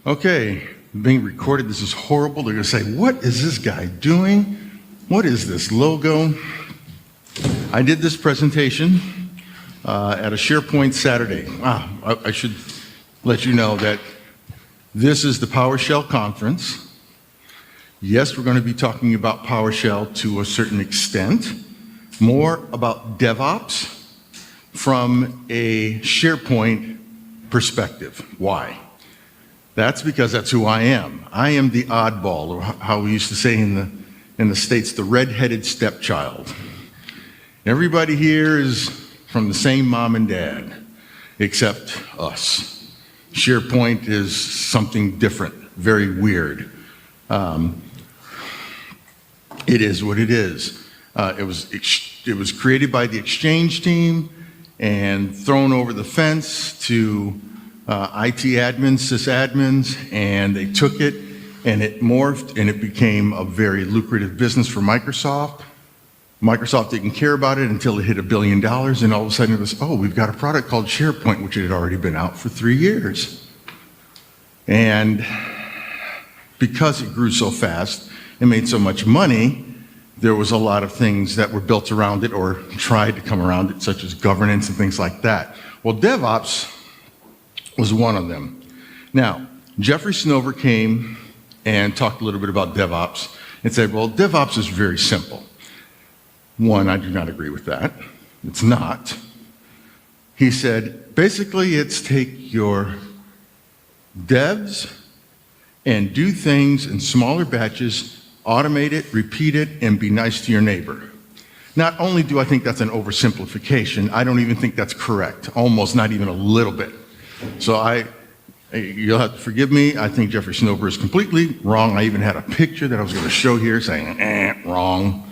Okay, being recorded, this is horrible. They're gonna say, what is this guy doing? What is this logo? I did this presentation at a SharePoint Saturday. I should let you know that this is the PowerShell conference. Yes, we're going to be talking about PowerShell to a certain extent, more about DevOps from a SharePoint perspective. Why? That's because that's who I am. I am the oddball, or how we used to say in the States, the red-headed stepchild. Everybody here is from the same mom and dad, except us. SharePoint is something different, very weird. It is what it is. It was created by the Exchange team and thrown over the fence to IT admins, sysadmins, and they took it and it morphed and it became a very lucrative business for Microsoft. Microsoft didn't care about it until it hit $1 billion, and all of a sudden it was, oh, we've got a product called SharePoint, which had already been out for 3 years. And because it grew so fast and made so much money, there was a lot of things that were built around it or tried to come around it, such as governance and things like that. Well, DevOps was one of them. Now, Jeffrey Snover came and talked a little bit about DevOps and said, well, DevOps is very simple. One, I do not agree with that. It's not. He said, basically, it's take your devs and do things in smaller batches, automate it, repeat it, and be nice to your neighbor. Not only do I think that's an oversimplification, I don't even think that's correct, almost not even a little bit. So you'll have to forgive me, I think Jeffrey Snover is completely wrong. I even had a picture that I was going to show here saying, wrong.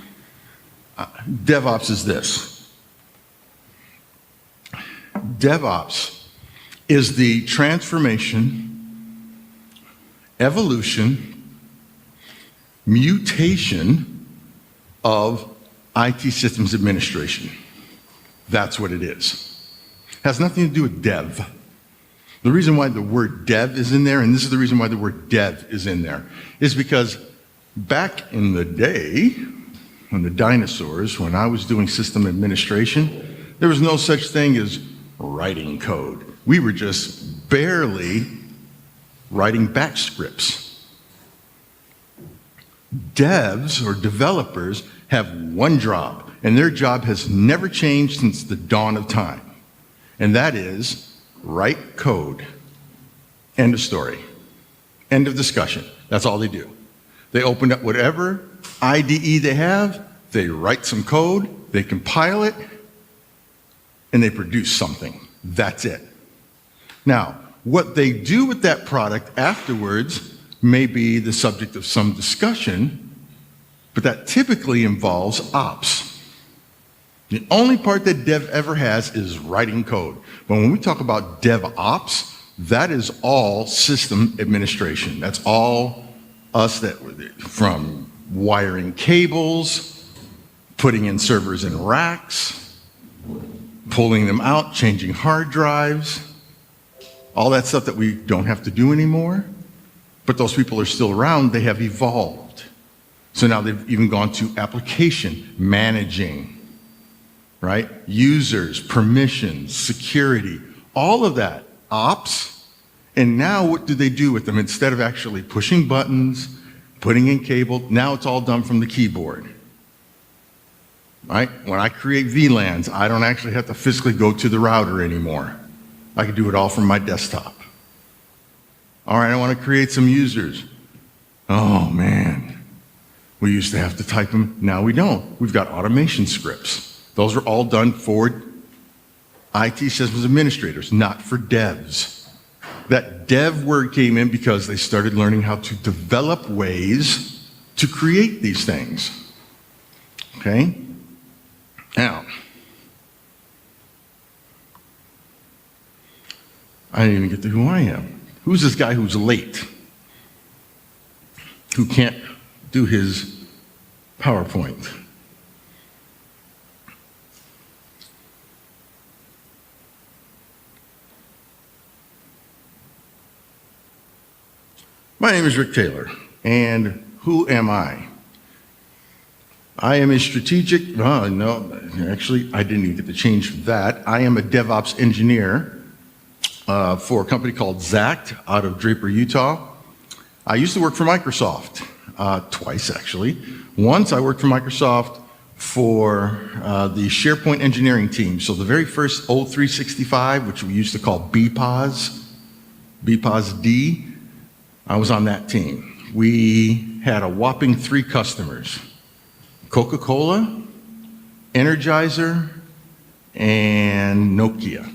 DevOps is this. DevOps is the transformation, evolution, mutation of IT systems administration. That's what it is. It has nothing to do with dev. The reason why the word dev is in there, and this is the reason why the word dev is in there, is because back in the day, when the dinosaurs, when I was doing system administration, there was no such thing as writing code. We were just barely writing batch scripts. Devs or developers have one job, and their job has never changed since the dawn of time. And that is write code. End of story. End of discussion. That's all they do. They open up whatever IDE they have, they write some code, they compile it, and they produce something. That's it. Now, what they do with that product afterwards may be the subject of some discussion, but that typically involves ops. The only part that dev ever has is writing code. But when we talk about DevOps, that is all system administration. That's all us from wiring cables, putting in servers in racks, pulling them out, changing hard drives, all that stuff that we don't have to do anymore. But those people are still around, they have evolved. So now they've even gone to application managing, right? Users, permissions, security, all of that, ops. And now what do they do with them? Instead of actually pushing buttons, putting in cable, now it's all done from the keyboard. Right? When I create VLANs, I don't actually have to physically go to the router anymore. I can do it all from my desktop. All right, I want to create some users. Oh man, we used to have to type them, now we don't. We've got automation scripts. Those are all done for IT systems administrators, not for devs. That dev word came in because they started learning how to develop ways to create these things. Okay? Now, I didn't even get to who I am. Who's this guy who's late? Who can't do his PowerPoint? My name is Rick Taylor, and who am I? I am a strategic, no, actually, I didn't even get to change that. I am a DevOps engineer for a company called Zact out of Draper, Utah. I used to work for Microsoft, twice actually. Once I worked for Microsoft for the SharePoint engineering team. So the very first old 365, which we used to call BPOS D, I was on that team. We had a whopping 3 customers: Coca-Cola, Energizer, and Nokia.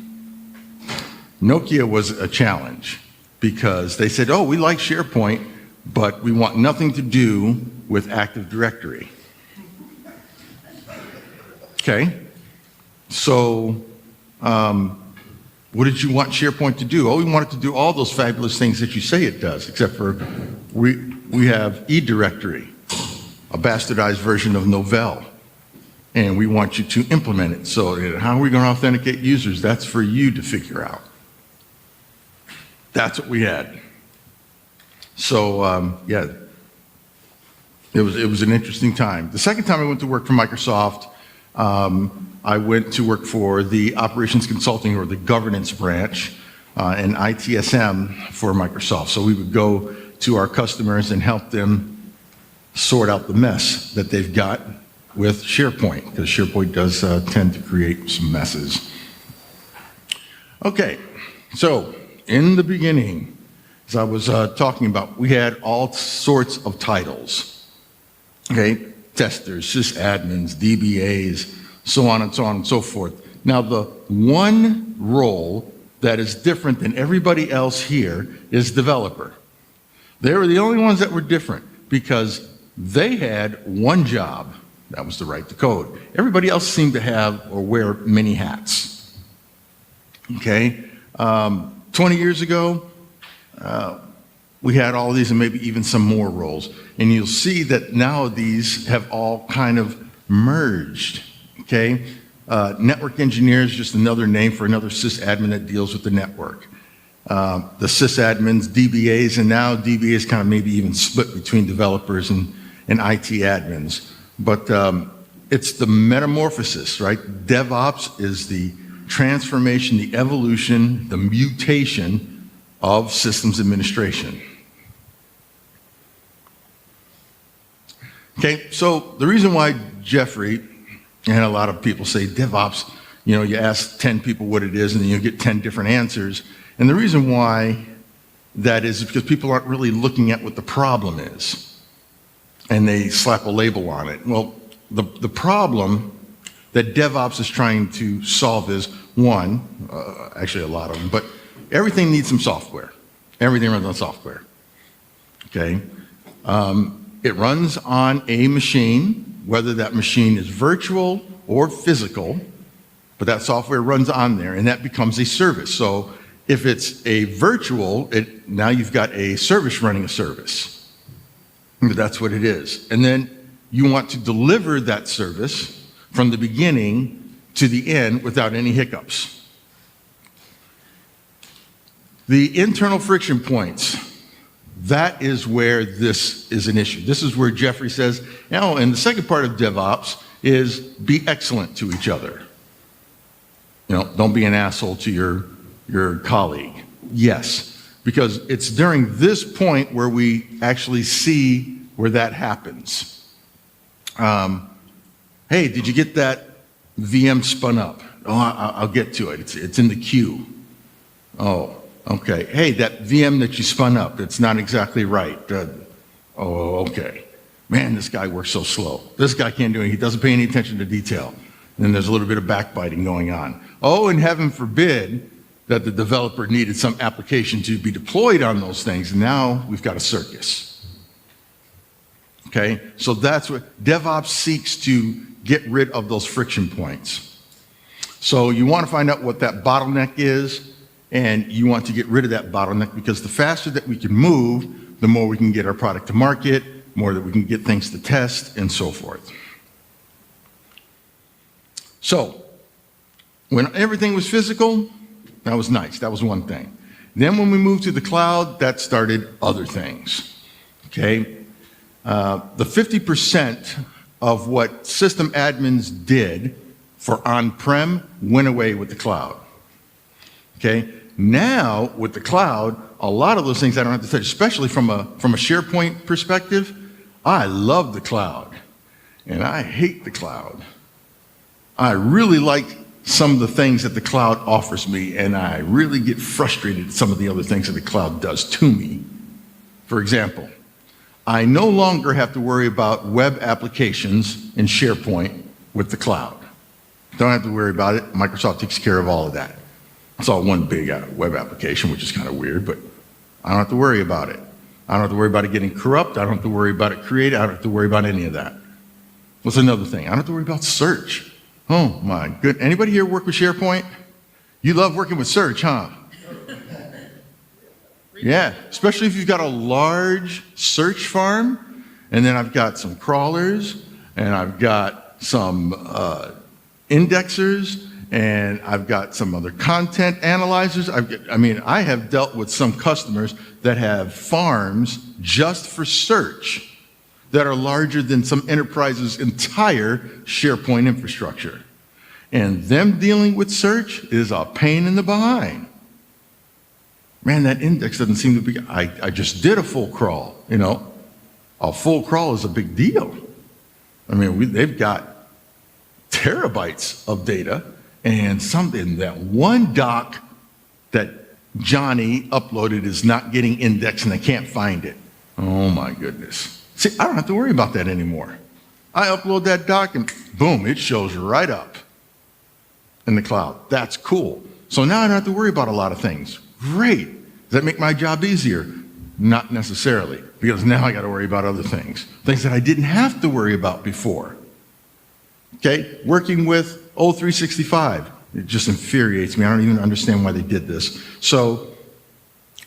Nokia was a challenge because they said, oh, we like SharePoint, but we want nothing to do with Active Directory. Okay, so what did you want SharePoint to do? Oh, we want it to do all those fabulous things that you say it does, except for we have eDirectory, a bastardized version of Novell, and we want you to implement it. So how are we going to authenticate users? That's for you to figure out. That's what we had. So yeah, it was an interesting time. The second time I went to work for Microsoft, I went to work for the operations consulting or the governance branch and ITSM for Microsoft. So we would go to our customers and help them sort out the mess that they've got with SharePoint, because SharePoint does tend to create some messes. Okay, so in the beginning, as I was talking about, we had all sorts of titles. Okay, testers, sysadmins, DBAs, so on and so on and so forth. Now, the one role that is different than everybody else here is developer. They were the only ones that were different because they had one job, that was to write the code. Everybody else seemed to have or wear many hats. Okay, 20 years ago, we had all these and maybe even some more roles. And you'll see that now these have all kind of merged, okay? Network engineer is just another name for another sysadmin that deals with the network. The sysadmins, DBAs, and now DBAs kind of maybe even split between developers and IT admins. But it's the metamorphosis, right? DevOps is the transformation, the evolution, the mutation of systems administration. Okay, so the reason why Jeffrey and a lot of people say DevOps, you know, you ask 10 people what it is and then you get 10 different answers. And the reason why that is because people aren't really looking at what the problem is and they slap a label on it. Well, the problem that DevOps is trying to solve is one, actually a lot of them, but everything needs some software. Everything runs on software, okay? It runs on a machine, whether that machine is virtual or physical, but that software runs on there and that becomes a service. So if it's a virtual, now you've got a service running a service. That's what it is. And then you want to deliver that service from the beginning to the end without any hiccups. The internal friction points, that is where this is an issue. This is where Jeffrey says, now, and the second part of DevOps is be excellent to each other. You know, don't be an asshole to your colleague. Yes, because it's during this point where we actually see where that happens. Hey, did you get that VM spun up? Oh, I'll get to it. It's in the queue. Oh. Okay, hey, that VM that you spun up, it's not exactly right. Oh, okay. Man, this guy works so slow. This guy can't do it. He doesn't pay any attention to detail. And then there's a little bit of backbiting going on. Oh, and heaven forbid that the developer needed some application to be deployed on those things. And now we've got a circus. Okay, so that's what DevOps seeks to get rid of, those friction points. So you want to find out what that bottleneck is. And you want to get rid of that bottleneck because the faster that we can move, the more we can get our product to market, more that we can get things to test, and so forth. So, when everything was physical, that was nice. That was one thing. Then when we moved to the cloud, that started other things, okay? The 50% of what system admins did for on-prem went away with the cloud, okay? Now, with the cloud, a lot of those things I don't have to touch, especially from a SharePoint perspective. I love the cloud, and I hate the cloud. I really like some of the things that the cloud offers me, and I really get frustrated at some of the other things that the cloud does to me. For example, I no longer have to worry about web applications in SharePoint with the cloud. Don't have to worry about it. Microsoft takes care of all of that. It's all one big web application, which is kind of weird, but I don't have to worry about it. I don't have to worry about it getting corrupt. I don't have to worry about it created. I don't have to worry about any of that. What's another thing? I don't have to worry about search. Oh my good. Anybody here work with SharePoint? You love working with search, huh? Yeah, especially if you've got a large search farm, and then I've got some crawlers, and I've got some indexers, and I've got some other content analyzers. I have dealt with some customers that have farms just for search that are larger than some enterprise's entire SharePoint infrastructure. And them dealing with search is a pain in the behind. Man, that index doesn't seem to be, I just did a full crawl, you know. A full crawl is a big deal. I mean, they've got terabytes of data, and something, that one doc that Johnny uploaded is not getting indexed and they can't find it. Oh my goodness. See, I don't have to worry about that anymore. I upload that doc and boom, it shows right up in the cloud. That's cool. So now I don't have to worry about a lot of things. Great. Does that make my job easier? Not necessarily, because now I got to worry about other things. Things that I didn't have to worry about before. Okay, working with O365, it just infuriates me. I don't even understand why they did this. So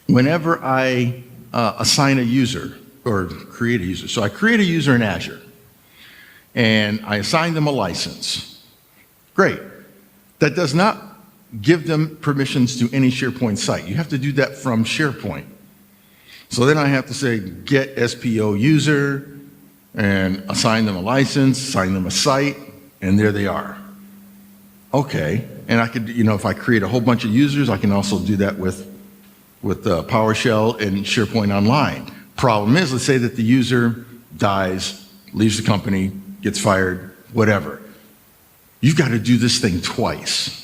whenever I assign a user, or create a user. So I create a user in Azure, and I assign them a license. Great. That does not give them permissions to any SharePoint site. You have to do that from SharePoint. So then I have to say get SPO user, and assign them a license, assign them a site, and there they are. Okay, and I could, you know, if I create a whole bunch of users, I can also do that with PowerShell and SharePoint Online. Problem is, let's say that the user dies, leaves the company, gets fired, whatever. You've got to do this thing twice.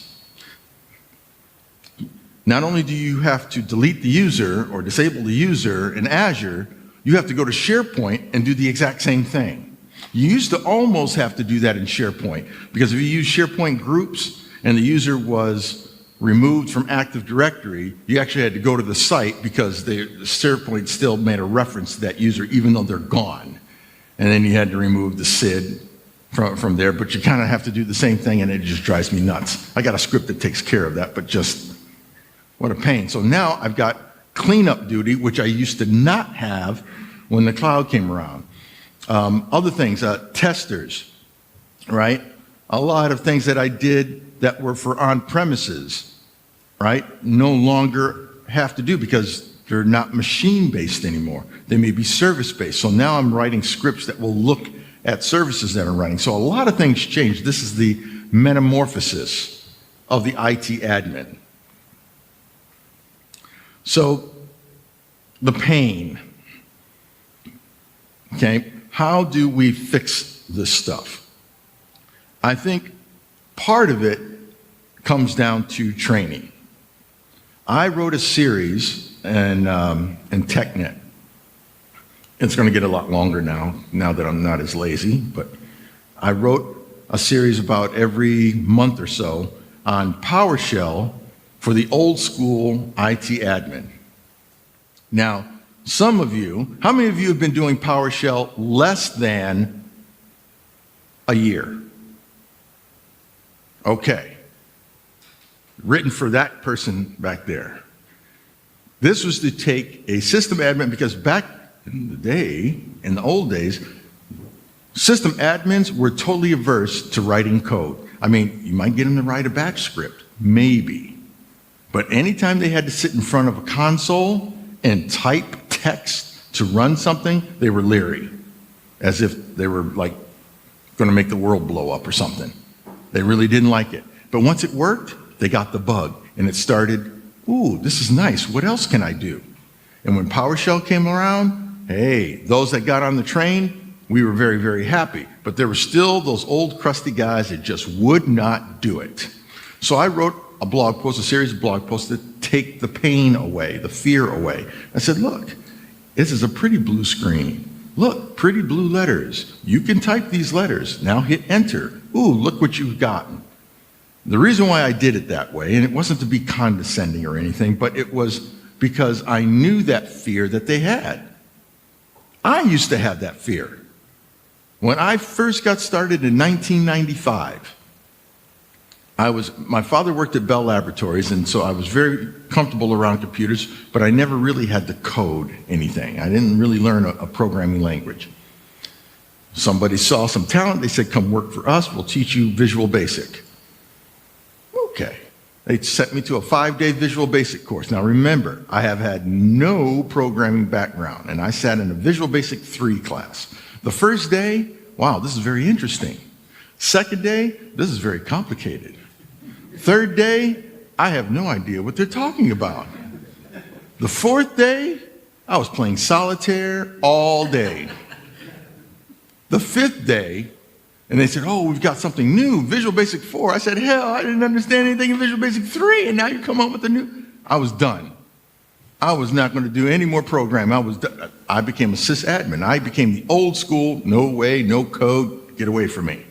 Not only do you have to delete the user or disable the user in Azure, you have to go to SharePoint and do the exact same thing. You used to almost have to do that in SharePoint, because if you use SharePoint groups and the user was removed from Active Directory, you actually had to go to the site because the SharePoint still made a reference to that user even though they're gone. And then you had to remove the SID from there, but you kind of have to do the same thing, and it just drives me nuts. I got a script that takes care of that, but just what a pain. So now I've got cleanup duty, which I used to not have when the cloud came around. Other things, testers, right? A lot of things that I did that were for on-premises, right, no longer have to do because they're not machine-based anymore. They may be service-based. So now I'm writing scripts that will look at services that are running. So a lot of things change. This is the metamorphosis of the IT admin. So the pain, okay, how do we fix this stuff? I think part of it comes down to training. I wrote a series in TechNet. It's going to get a lot longer now that I'm not as lazy, but I wrote a series about every month or so on PowerShell for the old school IT admin. Now, some of you, how many of you have been doing PowerShell less than a year? Okay. Written for that person back there. This was to take a system admin, because back in the day, in the old days, system admins were totally averse to writing code. I mean, you might get them to write a batch script, maybe. But anytime they had to sit in front of a console and type text to run something, they were leery, as if they were like going to make the world blow up or something. They really didn't like it. But once it worked, they got the bug, and it started, ooh, this is nice. What else can I do? And when PowerShell came around, hey, those that got on the train, we were very, very happy. But there were still those old crusty guys that just would not do it. So I wrote a blog post, a series of blog posts that take the pain away, the fear away. I said, look, this is a pretty blue screen. Look, pretty blue letters. You can type these letters. Now hit enter. Ooh, look what you've gotten. The reason why I did it that way, and it wasn't to be condescending or anything, but it was because I knew that fear that they had. I used to have that fear. When I first got started in 1995, my father worked at Bell Laboratories, and so I was very comfortable around computers, but I never really had to code anything. I didn't really learn a programming language. Somebody saw some talent, they said, come work for us, we'll teach you Visual Basic. Okay. They sent me to a 5-day Visual Basic course. Now remember, I have had no programming background, and I sat in a Visual Basic 3 class. The first day, wow, this is very interesting. Second day, this is very complicated. Third day, I have no idea what they're talking about. The fourth day, I was playing solitaire all day. The fifth day, and they said, oh, we've got something new, Visual Basic 4. I said, hell, I didn't understand anything in Visual Basic 3, and now you come up with a new. I was done. I was not going to do any more programming. I became a sysadmin. I became the old school, no way, no code, get away from me.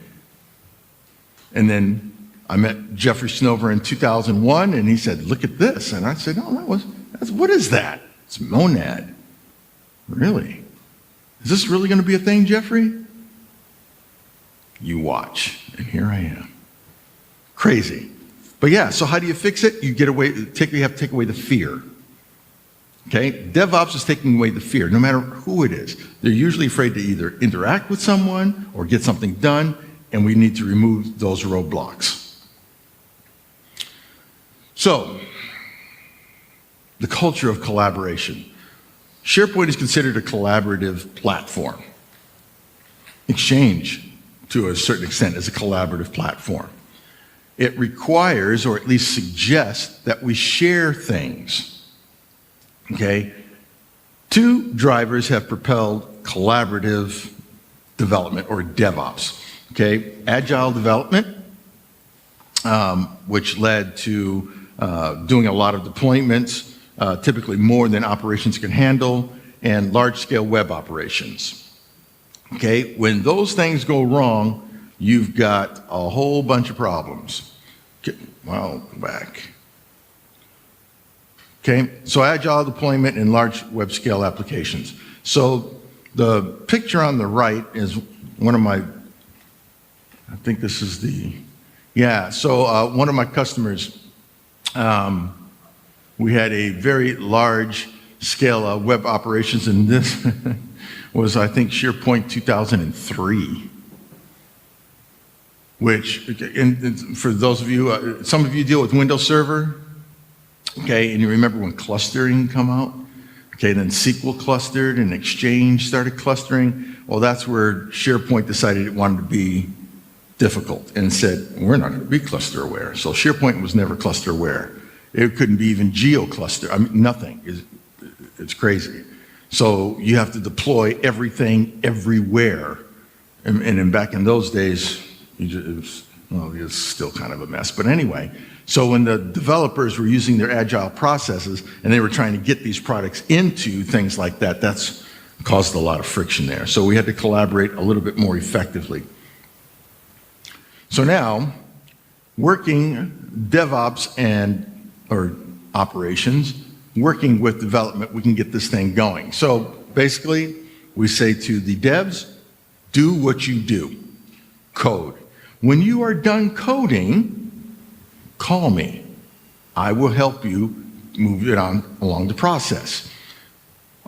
And then I met Jeffrey Snover in 2001, and he said, look at this. And I said, no, what is that? It's Monad. Really? Is this really going to be a thing, Jeffrey? You watch, and here I am. Crazy. But yeah, so how do you fix it? You have to take away the fear. Okay? DevOps is taking away the fear, no matter who it is. They're usually afraid to either interact with someone or get something done, and we need to remove those roadblocks. So, the culture of collaboration. SharePoint is considered a collaborative platform. Exchange, to a certain extent, is a collaborative platform. It requires, or at least suggests, that we share things. Okay? 2 drivers have propelled collaborative development, or DevOps. Okay? Agile development, which led to doing a lot of deployments, typically more than operations can handle, and large-scale web operations. Okay, when those things go wrong, you've got a whole bunch of problems. Okay, well, go back. Okay, so agile deployment and large web scale applications. So the picture on the right is one of my, I think this is the, yeah, so one of my customers, we had a very large scale web operations, and this was, I think, SharePoint 2003, which, and for those of you, some of you deal with Windows Server, okay, and you remember when clustering come out? Okay, then SQL clustered and Exchange started clustering. Well, that's where SharePoint decided it wanted to be difficult and said, we're not going to be cluster aware. So SharePoint was never cluster aware. It couldn't be even geo-cluster. I mean, nothing. It's crazy. So you have to deploy everything everywhere. And then back in those days, it was still kind of a mess. But anyway, so when the developers were using their agile processes and they were trying to get these products into things like that, that's caused a lot of friction there. So we had to collaborate a little bit more effectively. So now, working DevOps or operations, working with development, we can get this thing going. So basically, we say to the devs, do what you do, code. When you are done coding, call me. I will help you move it on along the process.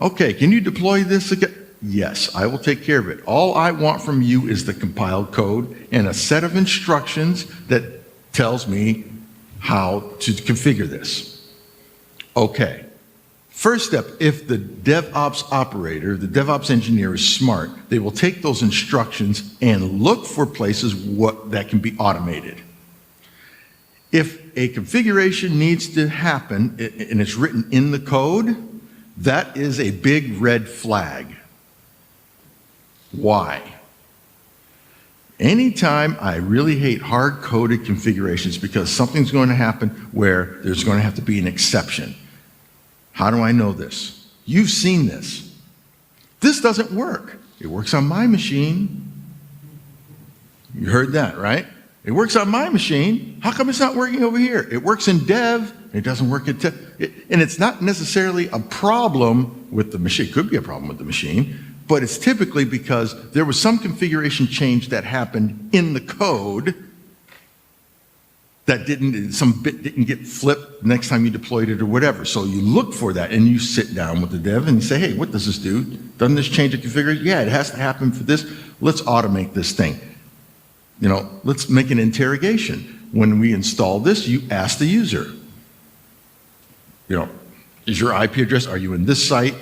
Okay, can you deploy this again? Yes, I will take care of it. All I want from you is the compiled code and a set of instructions that tells me how to configure this. Okay. First step, if the DevOps operator, the DevOps engineer is smart, they will take those instructions and look for places that can be automated. If a configuration needs to happen and it's written in the code, that is a big red flag. Why? Anytime I really hate hard-coded configurations because something's going to happen where there's going to have to be an exception. How do I know this? You've seen this. This doesn't work. It works on my machine. You heard that, right? It works on my machine. How come it's not working over here? It works in dev. It doesn't work in dev. And it's not necessarily a problem with the machine. It could be a problem with the machine, but it's typically because there was some configuration change that happened in the code that some bit didn't get flipped next time you deployed it or whatever. So you look for that and you sit down with the dev and you say, hey, what does this do? Doesn't this change the configuration? Yeah, it has to happen for this. Let's automate this thing. Let's make an interrogation. When we install this, you ask the user, is your IP address, are you in this site?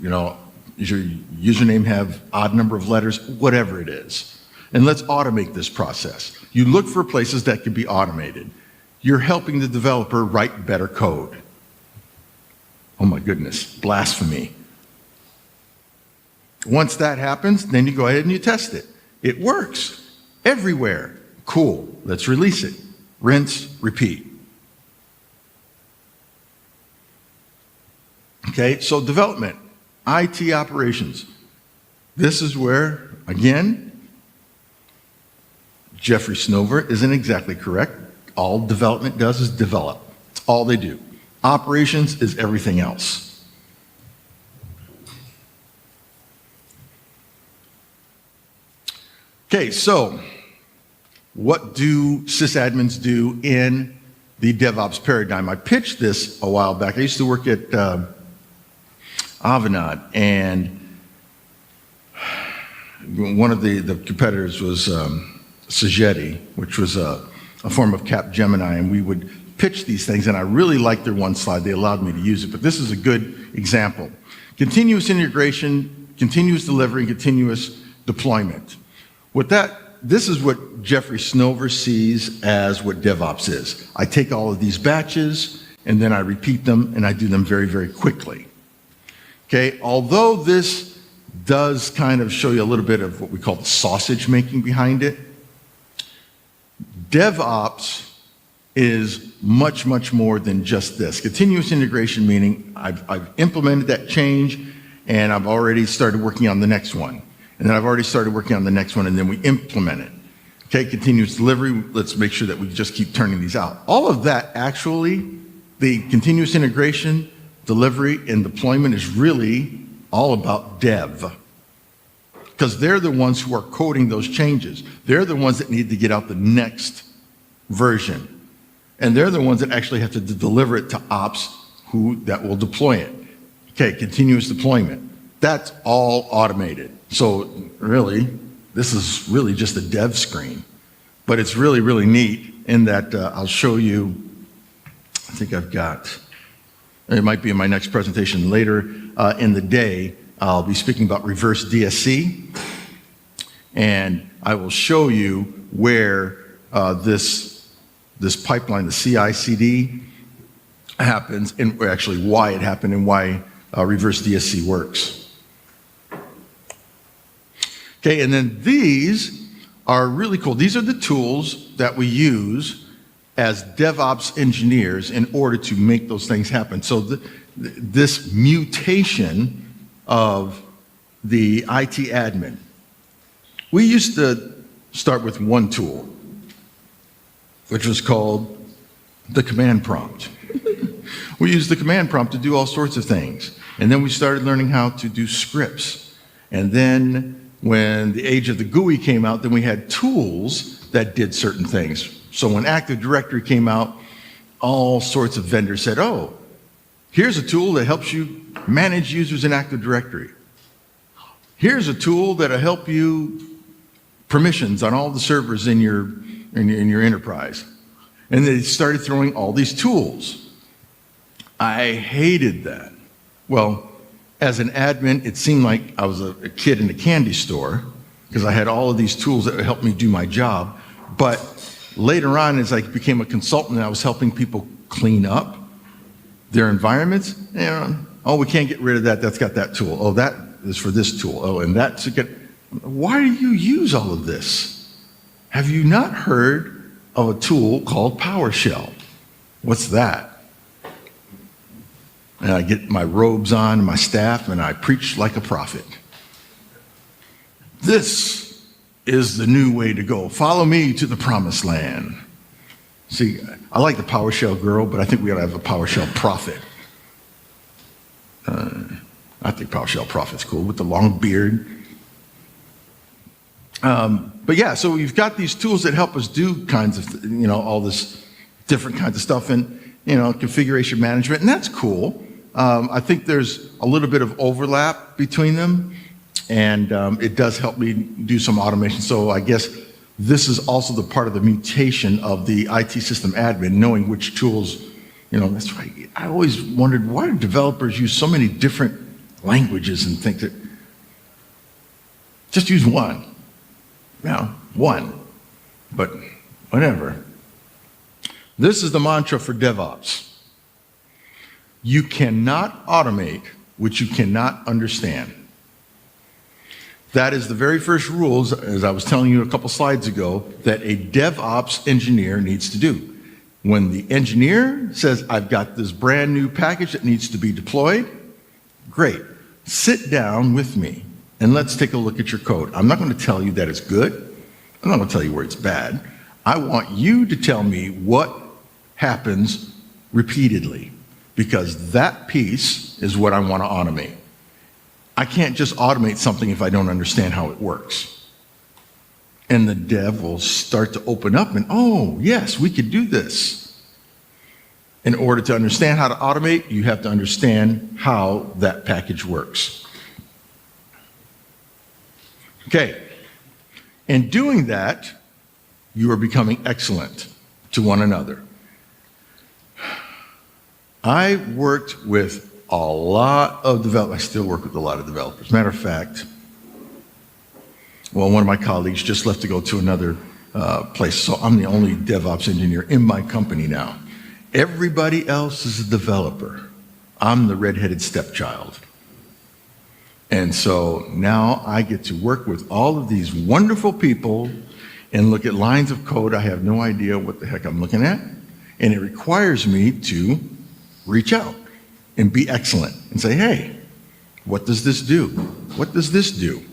Does your username have odd number of letters? Whatever it is. And let's automate this process. You look for places that can be automated. You're helping the developer write better code. Oh my goodness, blasphemy. Once that happens, then you go ahead and you test it. It works everywhere. Cool, let's release it. Rinse, repeat. Okay, so development, IT operations. This is where, again, Jeffrey Snover isn't exactly correct. All development does is develop. It's all they do. Operations is everything else. Okay, so what do sysadmins do in the DevOps paradigm? I pitched this a while back. I used to work at Avanade, and one of the competitors was Sogeti, which was a form of Capgemini, and we would pitch these things, and I really liked their one slide. They allowed me to use it, but this is a good example. Continuous integration, continuous delivery, continuous deployment. This is what Jeffrey Snover sees as what DevOps is. I take all of these batches, and then I repeat them, and I do them very, very quickly. Okay, although this does kind of show you a little bit of what we call the sausage making behind it, DevOps is much, much more than just this. Continuous integration meaning I've implemented that change and I've already started working on the next one. And then I've already started working on the next one and then we implement it. Okay, continuous delivery, let's make sure that we just keep turning these out. All of that actually, the continuous integration, delivery, and deployment is really all about dev. Because they're the ones who are coding those changes. They're the ones that need to get out the next version. And they're the ones that actually have to deliver it to ops that will deploy it. Okay, continuous deployment. That's all automated. So really, this is really just a dev screen. But it's really, really neat in that I'll show you, I think I've got, it might be in my next presentation later in the day, I'll be speaking about reverse DSC, and I will show you where this pipeline, the CI/CD, happens, and actually why it happened and why reverse DSC works. Okay, and then these are really cool. These are the tools that we use as DevOps engineers in order to make those things happen. So this mutation of the IT admin. We used to start with one tool, which was called the command prompt. We used the command prompt to do all sorts of things. And then we started learning how to do scripts. And then when the age of the GUI came out, then we had tools that did certain things. So when Active Directory came out, all sorts of vendors said, oh, here's a tool that helps you manage users in Active Directory. Here's a tool that'll help you permissions on all the servers in your enterprise. And they started throwing all these tools. I hated that. Well, as an admin, it seemed like I was a kid in a candy store because I had all of these tools that would help me do my job. But later on, as I became a consultant, I was helping people clean up their environments. Oh, we can't get rid of that. That's got that tool. Oh, that is for this tool. Oh, and that's to get. Why do you use all of this? Have you not heard of a tool called PowerShell? What's that? And I get my robes on, my staff, and I preach like a prophet. This is the new way to go. Follow me to the promised land. See, I like the PowerShell girl, but I think we ought to have a PowerShell prophet. I think PowerShell prophet's cool with the long beard. But yeah, so we've got these tools that help us do kinds of, all this different kinds of stuff and, configuration management, and that's cool. I think there's a little bit of overlap between them, and it does help me do some automation. So I guess this is also the part of the mutation of the IT system admin, knowing which tools, that's right. I always wondered, why do developers use so many different languages and think that just use one? One, but whatever. This is the mantra for DevOps. You cannot automate what you cannot understand. That is the very first rules, as I was telling you a couple slides ago, that a DevOps engineer needs to do. When the engineer says, I've got this brand new package that needs to be deployed, great. Sit down with me and let's take a look at your code. I'm not going to tell you that it's good. I'm not going to tell you where it's bad. I want you to tell me what happens repeatedly, because that piece is what I want to automate. I can't just automate something if I don't understand how it works. And the dev will start to open up and, oh, yes, we could do this. In order to understand how to automate, you have to understand how that package works. Okay. In doing that, you are becoming excellent to one another. I worked with a lot of developers. I still work with a lot of developers. Matter of fact, one of my colleagues just left to go to another place, so I'm the only DevOps engineer in my company now. Everybody else is a developer. I'm the redheaded stepchild. And so now I get to work with all of these wonderful people and look at lines of code. I have no idea what the heck I'm looking at. And it requires me to reach out and be excellent and say, hey, what does this do? What does this do?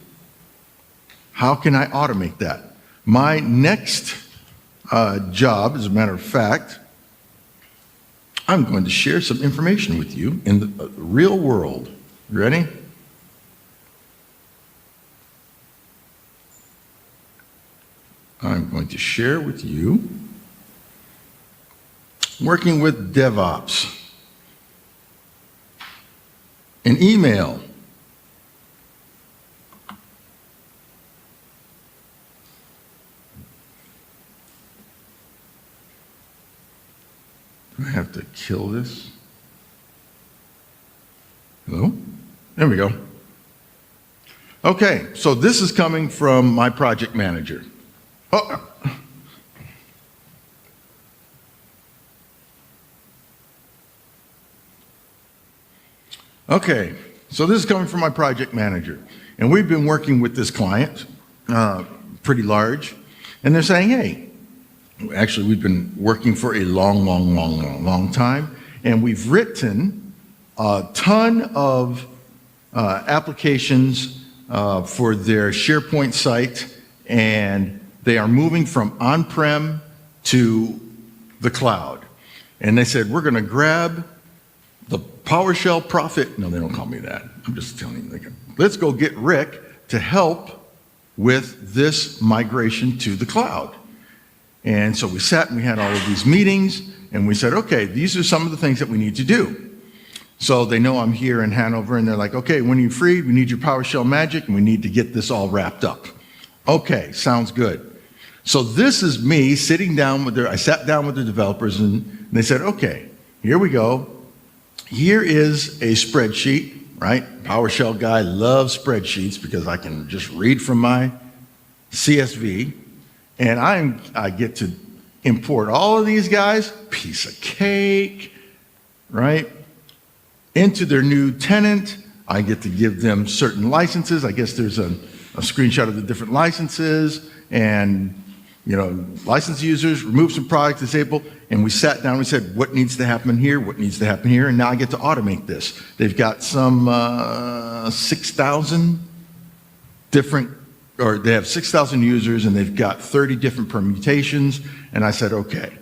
How can I automate that? My next job, as a matter of fact, I'm going to share some information with you in the real world. You ready? I'm going to share with you working with DevOps. An email. Do I have to kill this? Hello? There we go. Okay, so this is coming from my project manager. Oh. Okay, so this is coming from my project manager. And we've been working with this client, pretty large, and they're saying, hey, actually we've been working for a long time, and we've written a ton of applications for their SharePoint site, and they are moving from on-prem to the cloud. And they said, we're going to grab the PowerShell prophet. No, they don't call me that. I'm just telling you. Let's go get Rick to help with this migration to the cloud. And so we sat and we had all of these meetings, and we said, okay, these are some of the things that we need to do. So they know I'm here in Hanover, and they're like, okay, when are you free? We need your PowerShell magic, and we need to get this all wrapped up. Okay, sounds good. So this is me sitting down with I sat down with the developers, and they said, okay, here we go. here is a spreadsheet, right? PowerShell guy loves spreadsheets because I can just read from my CSV, and I get to import all of these guys, piece of cake, right? Into their new tenant. I get to give them certain licenses. I guess there's a screenshot of the different licenses, and license users, remove some products, disable, and we sat down, we said, what needs to happen here, what needs to happen here, and now I get to automate this. They've got some 6,000 different, or they have 6,000 users, and they've got 30 different permutations, and I said, okay,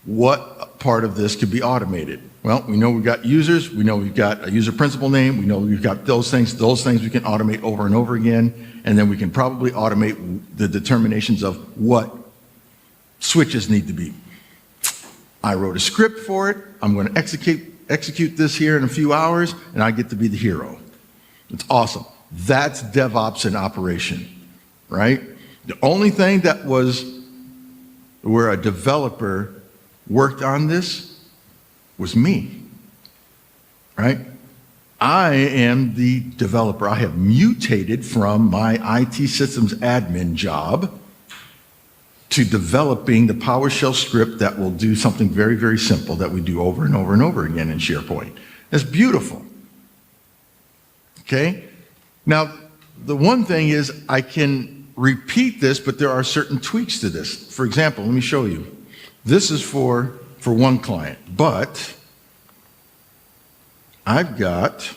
what part of this could be automated? Well, we know we've got users, we know we've got a user principal name, we know we've got those things we can automate over and over again, and then we can probably automate the determinations of what switches need to be. I wrote a script for it, I'm going to execute this here in a few hours, and I get to be the hero. It's awesome. That's DevOps in operation, right? The only thing that was where a developer worked on this was me, right? I am the developer. I have mutated from my IT systems admin job to developing the PowerShell script that will do something very, very simple that we do over and over and over again in SharePoint. It's beautiful, okay? Now, the one thing is I can repeat this, but there are certain tweaks to this. For example, let me show you. This is for one client, but I've got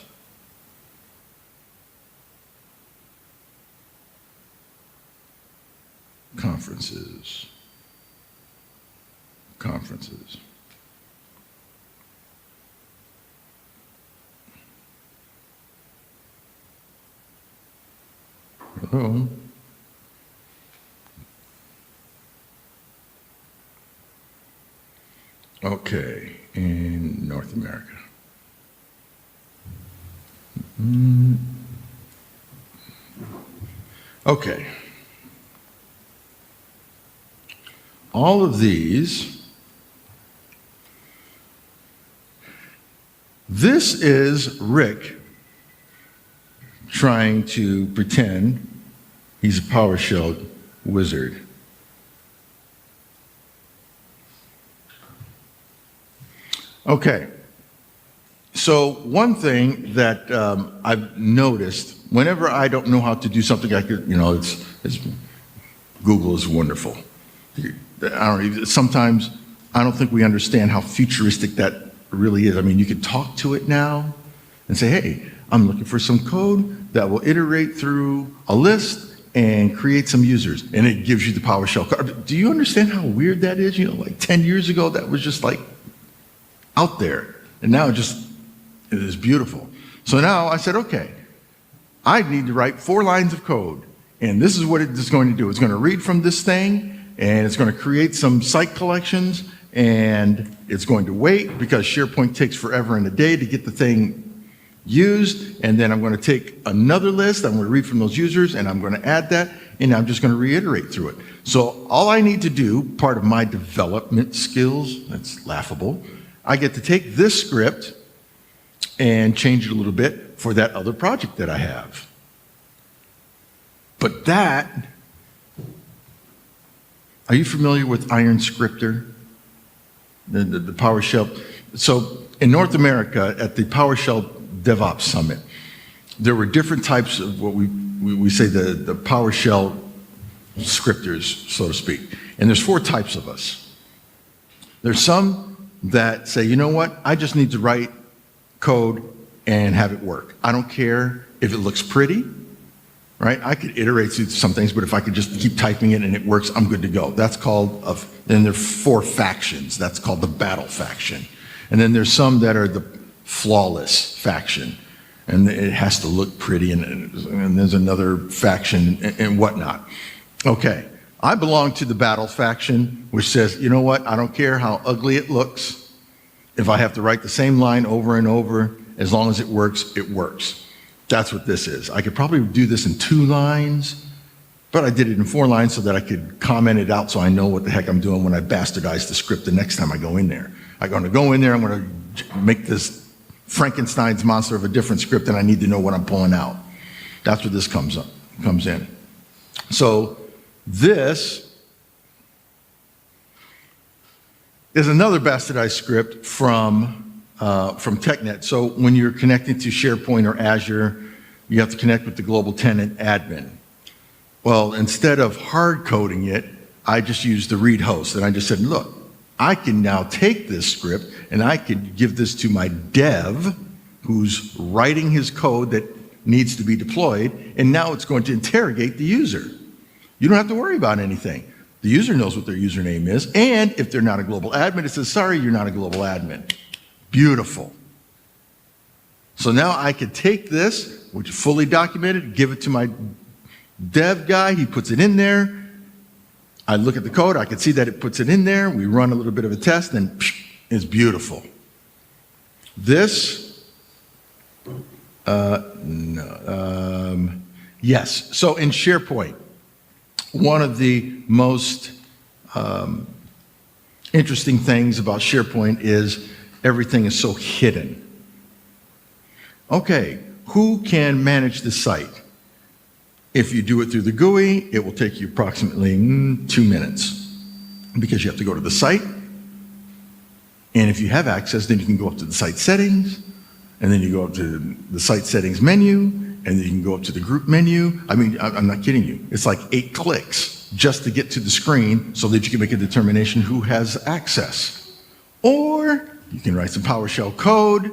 conferences. Hello. Okay, in North America. Okay. All of these, this is Rick trying to pretend he's a PowerShell wizard. Okay, so one thing that I've noticed, whenever I don't know how to do something, I could, Google is wonderful. Sometimes I don't think we understand how futuristic that really is. I mean, you could talk to it now and say, hey, I'm looking for some code that will iterate through a list and create some users, and it gives you the PowerShell code. Do you understand how weird that is? Like 10 years ago, that was just like out there, and now it is beautiful. So now I said, okay, I need to write 4 lines of code, and this is what it is going to do. It's going to read from this thing, and it's going to create some site collections, and it's going to wait because SharePoint takes forever and a day to get the thing used, and then I'm going to take another list, I'm going to read from those users, and I'm going to add that, and I'm just going to reiterate through it. So all I need to do, part of my development skills, that's laughable, I get to take this script and change it a little bit for that other project that I have. But that, are you familiar with Iron Scripter? The PowerShell. So in North America, at the PowerShell DevOps Summit, there were different types of what we say the PowerShell scripters, so to speak. And there's 4 types of us. There's some that say, you know what, I just need to write code and have it work. I don't care if it looks pretty, right? I could iterate through some things, but if I could just keep typing it and it works, I'm good to go. That's called, then there are 4 factions. That's called the battle faction. And then there's some that are the flawless faction, and it has to look pretty, and there's another faction and whatnot. Okay, I belong to the battle faction, which says, you know what, I don't care how ugly it looks. If I have to write the same line over and over, as long as it works, it works. That's what this is. I could probably do this in 2 lines, but I did it in 4 lines so that I could comment it out so I know what the heck I'm doing when I bastardize the script the next time I go in there. I'm going to go in there, I'm going to make this Frankenstein's monster of a different script and I need to know what I'm pulling out. That's where this comes in. So this is another bastardized script from TechNet. So when you're connecting to SharePoint or Azure, you have to connect with the global tenant admin. Well, instead of hard coding it, I just used the read host and I just said, look, I can now take this script and I could give this to my dev who's writing his code that needs to be deployed, and now it's going to interrogate the user. You don't have to worry about anything. The user knows what their username is, and if they're not a global admin, it says, sorry, you're not a global admin. Beautiful. So now I could take this, which is fully documented, give it to my dev guy, he puts it in there. I look at the code, I can see that it puts it in there, we run a little bit of a test, and it's beautiful. This, yes, so in SharePoint, one of the most interesting things about SharePoint is everything is so hidden. Okay, who can manage the site? If you do it through the GUI, it will take you approximately 2 minutes because you have to go to the site. And if you have access, then you can go up to the site settings, and then you go up to the site settings menu, and then you can go up to the group menu. I mean, I'm not kidding you. It's like 8 clicks just to get to the screen so that you can make a determination who has access. Or you can write some PowerShell code,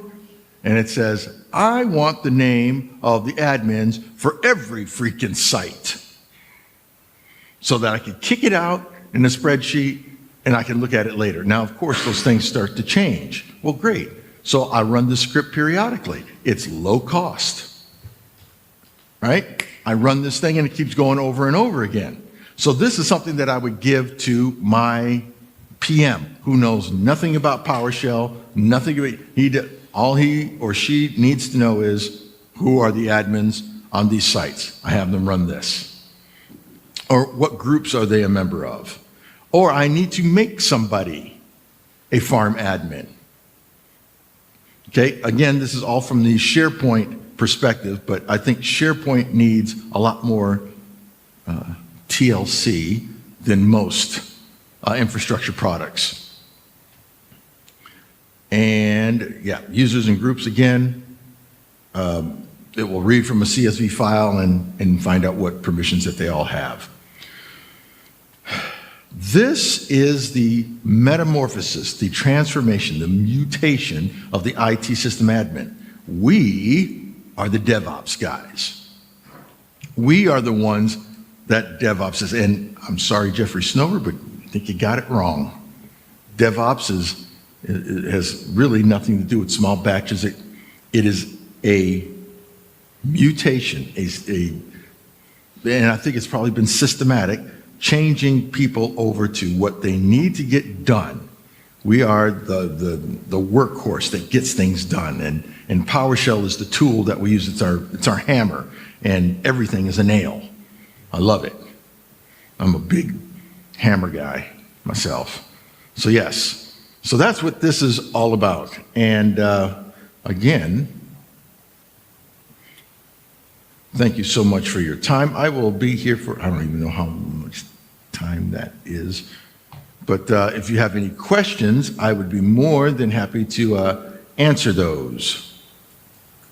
and it says, I want the name of the admins for every freaking site so that I can kick it out in a spreadsheet and I can look at it later. Now, of course, those things start to change. Well, great. So I run the script periodically. It's low cost, right? I run this thing and it keeps going over and over again. So this is something that I would give to my PM who knows nothing about PowerShell, nothing about, all he or she needs to know is who are the admins on these sites. I have them run this. Or what groups are they a member of? Or I need to make somebody a farm admin. Okay, again, this is all from the SharePoint perspective, but I think SharePoint needs a lot more TLC than most infrastructure products. And yeah, users and groups again, it will read from a CSV file and find out what permissions that they all have. This is the metamorphosis, the transformation, the mutation of the IT system admin. We are the DevOps guys. We are the ones that DevOps is, and I'm sorry, Jeffrey Snover, but I think you got it wrong. DevOps has really nothing to do with small batches. It is a mutation, and I think it's probably been systematic, changing people over to what they need to get done. We are the workhorse that gets things done, and PowerShell is the tool that we use. It's our hammer, and everything is a nail. I love it. I'm a big hammer guy myself. So yes. So that's what this is all about. And again, thank you so much for your time. I will be here for, I don't even know how much time that is. But if you have any questions, I would be more than happy to answer those.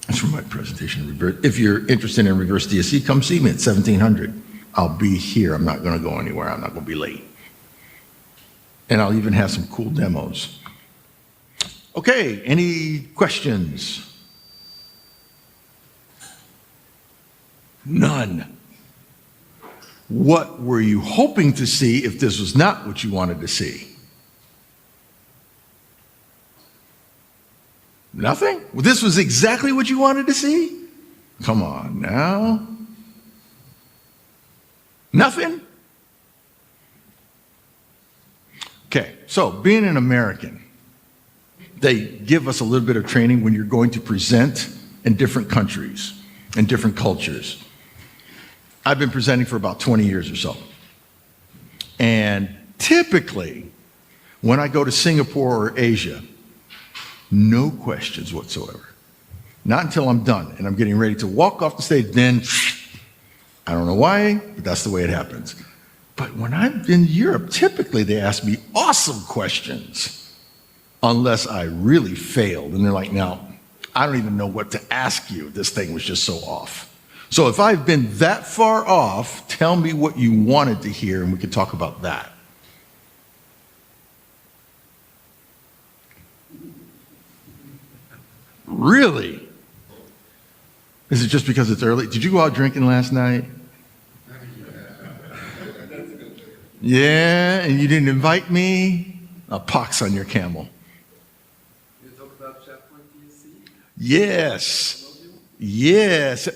That's for my presentation. If you're interested in reverse DSC, come see me at 1700. I'll be here. I'm not going to go anywhere. I'm not going to be late. And I'll even have some cool demos. Okay, any questions? None. What were you hoping to see if this was not what you wanted to see? Nothing? Well, this was exactly what you wanted to see? Come on now. Nothing? Okay, so being an American, they give us a little bit of training when you're going to present in different countries and different cultures. I've been presenting for about 20 years or so. And typically, when I go to Singapore or Asia, no questions whatsoever. Not until I'm done and I'm getting ready to walk off the stage. Then, I don't know why, but that's the way it happens. But when I'm in Europe, typically they ask me awesome questions, unless I really failed. And they're like, now, I don't even know what to ask you. This thing was just so off. So if I've been that far off, tell me what you wanted to hear and we can talk about that. Really? Is it just because it's early? Did you go out drinking last night? Yeah, and you didn't invite me? A pox on your camel. You talk about SharePoint DSC? Yes. Yes.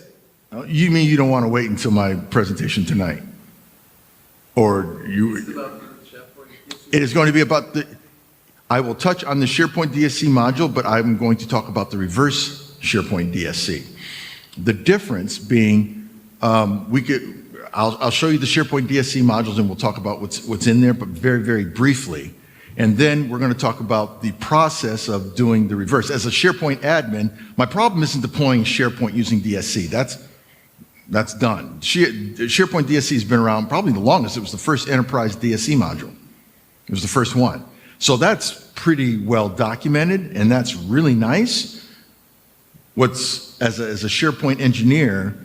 You mean you don't want to wait until my presentation tonight? Or you... It's about SharePoint DSC. It is going to be about the... I will touch on the SharePoint DSC module, but I'm going to talk about the reverse SharePoint DSC. The difference being, I'll show you the SharePoint DSC modules and we'll talk about what's in there, but very, very briefly. And then we're going to talk about the process of doing the reverse. As a SharePoint admin, my problem isn't deploying SharePoint using DSC. That's done. SharePoint DSC has been around probably the longest. It was the first enterprise DSC module. It was the first one. So that's pretty well documented, and that's really nice. As a SharePoint engineer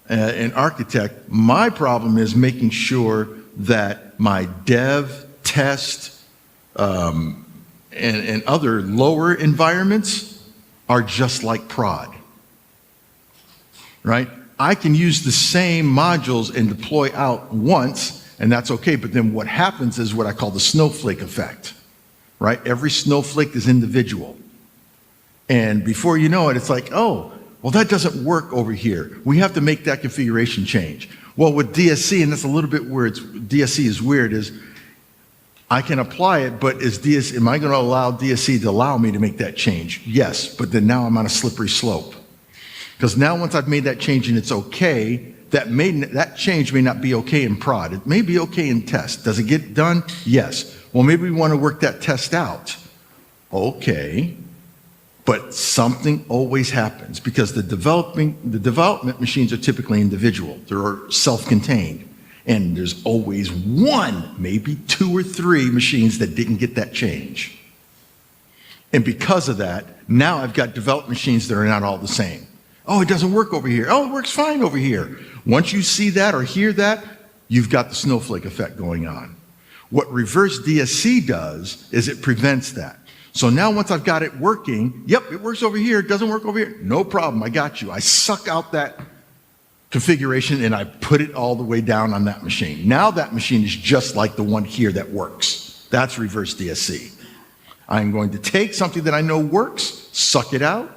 and architect, my problem is making sure that my dev, test, and other lower environments are just like prod, right? I can use the same modules and deploy out once, and that's okay, but then what happens is what I call the snowflake effect, right? Every snowflake is individual. And before you know it, it's like, oh, well, that doesn't work over here. We have to make that configuration change. Well, with DSC, and that's a little bit where DSC is weird, is I can apply it, but am I going to allow DSC to allow me to make that change? Yes, but then now I'm on a slippery slope. Because now once I've made that change and it's okay, that change may not be okay in prod. It may be okay in test. Does it get done? Yes. Well, maybe we want to work that test out. Okay. But something always happens because the development machines are typically individual. They're self-contained. And there's always one, maybe two or three machines that didn't get that change. And because of that, now I've got developed machines that are not all the same. Oh, it doesn't work over here. Oh, it works fine over here. Once you see that or hear that, you've got the snowflake effect going on. What reverse DSC does is it prevents that. So now once I've got it working, yep, it works over here, it doesn't work over here, no problem, I got you. I suck out that configuration and I put it all the way down on that machine. Now that machine is just like the one here that works. That's reverse DSC. I'm going to take something that I know works, suck it out,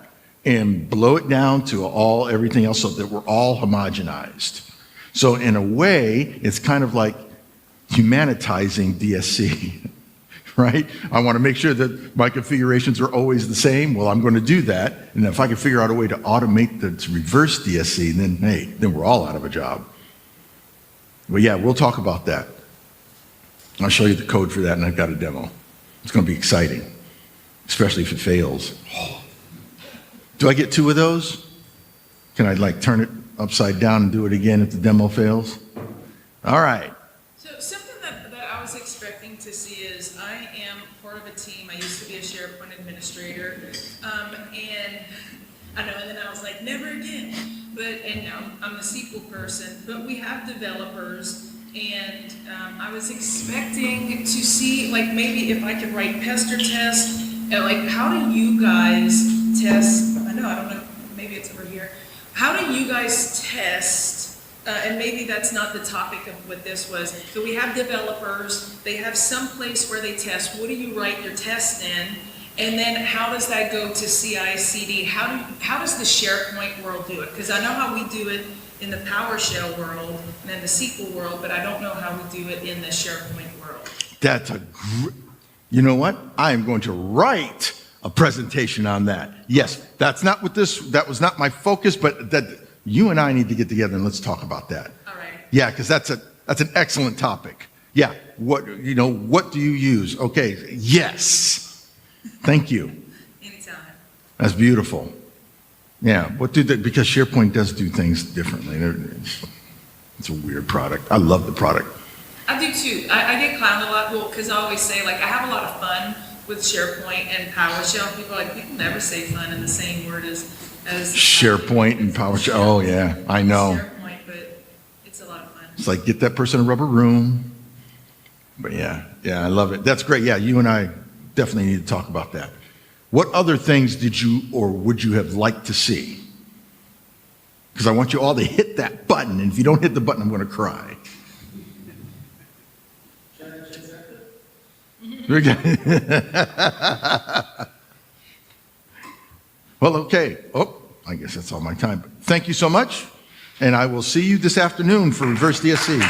and blow it down to everything else so that we're all homogenized. So in a way, it's kind of like humanitizing DSC. Right? I want to make sure that my configurations are always the same. Well, I'm going to do that. And if I can figure out a way to automate the reverse DSC, then hey, then we're all out of a job. But yeah, we'll talk about that. I'll show you the code for that, and I've got a demo. It's going to be exciting, especially if it fails. Do I get 2 of those? Can I turn it upside down and do it again if the demo fails? All right. So something that I was expecting to see is I am part of a team. I used to be a SharePoint administrator, and I know. And then I was like, never again. And now I'm a SQL person. But we have developers, and I was expecting to see maybe if I could write pester tests. How do you guys test? I don't know. Maybe it's over here. How do you guys test? And maybe that's not the topic of what this was. So we have developers, they have some place where they test. What do you write your test in? And then how does that go to CI/CD? How does the SharePoint world do it? Because I know how we do it in the PowerShell world and in the SQL world, but I don't know how we do it in the SharePoint world. You know what? I am going to write a presentation on that. Yes, that was not my focus, but you and I need to get together and let's talk about that. All right. Yeah, because that's an excellent topic. Yeah, what do you use? Okay, yes. Thank you. Anytime. That's beautiful. Yeah, what do they, because SharePoint does do things differently. It's a weird product. I love the product. I do too. I get clowned a lot, well, because I always say, like, I have a lot of fun with SharePoint and PowerShell. People are like, people never say fun in the same word as SharePoint and PowerShell. Oh, yeah, I know. SharePoint, but it's a lot of fun. It's like get that person a rubber room. But yeah, I love it. That's great. Yeah, you and I definitely need to talk about that. What other things did you or would you have liked to see? Because I want you all to hit that button, and if you don't hit the button, I'm going to cry. Well, okay. Oh, I guess that's all my time. Thank you so much, and I will see you this afternoon for Reverse DSC.